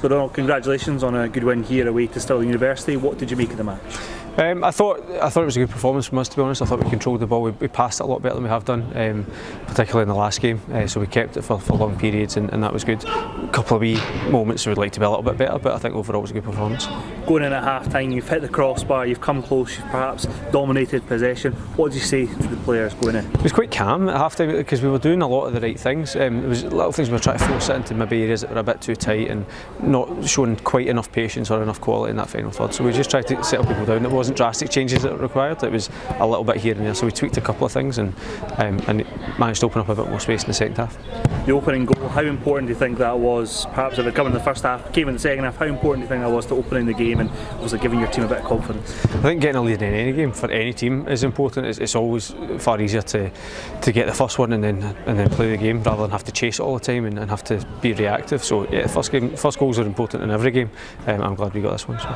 So Donald, congratulations on a good win here away to Stirling University. What did you make of the match? I thought it was a good performance from us, to be honest. I thought we controlled the ball, we passed it a lot better than we have done, particularly in the last game, so we kept it for long periods and that was good. A couple of wee moments we'd like to be a little bit better, but I think overall it was a good performance. Going in at half time, you've hit the crossbar, you've come close, you've perhaps dominated possession. What did you say to the players going in? It was quite calm at half time because we were doing a lot of the right things. There was little things we were trying to force it into maybe areas that were a bit too tight and not showing quite enough patience or enough quality in that final third, so we just tried to settle people down. It wasn't drastic changes that were required, it was a little bit here and there, so we tweaked a couple of things and managed to open up a bit more space in the second half. The opening goal, how important do you think that was? Perhaps if it come in the first half, came in the second half, how important do you think that was to opening the game and obviously giving your team a bit of confidence? I think getting a lead in any game for any team is important. It's always far easier to get the first one and then play the game rather than have to chase it all the time and have to be reactive. So yeah, first goals are important in every game. I'm glad we got this one. So.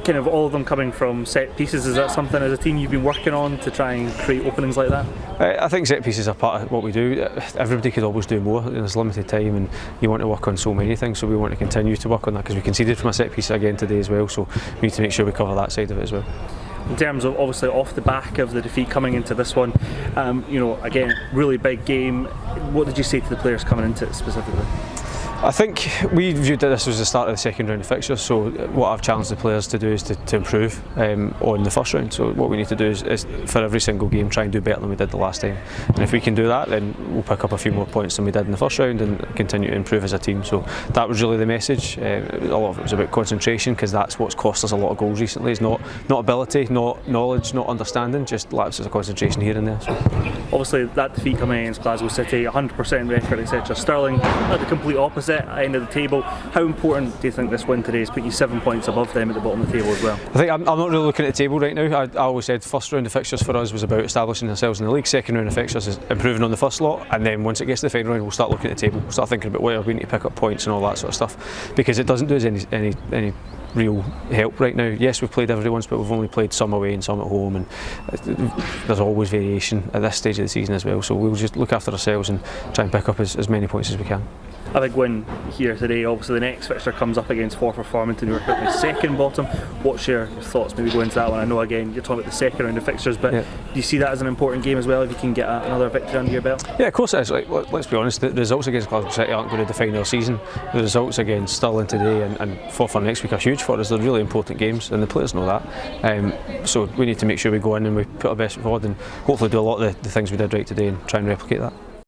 Kind of all of them coming from set pieces, is that something as a team you've been working on to try and create openings like that? I think set pieces are part of what we do. Everybody could always do more, there's limited time and you want to work on so many things, so we want to continue to work on that because we conceded from a set piece again today as well, so we need to make sure we cover that side of it as well. In terms of obviously off the back of the defeat coming into this one, again, really big game, what did you say to the players coming into it specifically? I think we viewed that this was the start of the second round of fixtures, so what I've challenged the players to do is to improve on the first round. So what we need to do is for every single game try and do better than we did the last time, and if we can do that then we'll pick up a few more points than we did in the first round and continue to improve as a team. So that was really the message. A lot of it was about concentration because that's what's cost us a lot of goals recently. It's not ability, not knowledge, not understanding, just lapses of concentration here and there. So. Obviously that defeat coming against Glasgow City, 100% record, etc. Stirling at the complete opposite end of the table. How important do you think this win today has put you 7 points above them at the bottom of the table as well? I think I'm not really looking at the table right now. I always said first round of fixtures for us was about establishing ourselves in the league, second round of fixtures is improving on the first lot, and then once it gets to the final round we'll start looking at the table, we'll start thinking about where we need to pick up points and all that sort of stuff, because it doesn't do us any real help right now. Yes, we've played every once, but we've only played some away and some at home, and there's always variation at this stage of the season as well, so we'll just look after ourselves and try and pick up as many points as we can. A big win here today. Obviously the next fixture comes up against Forfar Farmington, who are currently second bottom. What's your thoughts maybe going into that one? I know again you're talking about the second round of fixtures, but do you see that as an important game as well if you can get another victory under your belt? Yeah, of course it is. Let's be honest, the results against Glasgow City aren't going to define our season. The results against Stirling today and Forfar next week are huge for us. They're really important games and the players know that. So we need to make sure we go in and we put our best foot forward and hopefully do a lot of the things we did right today and try and replicate that.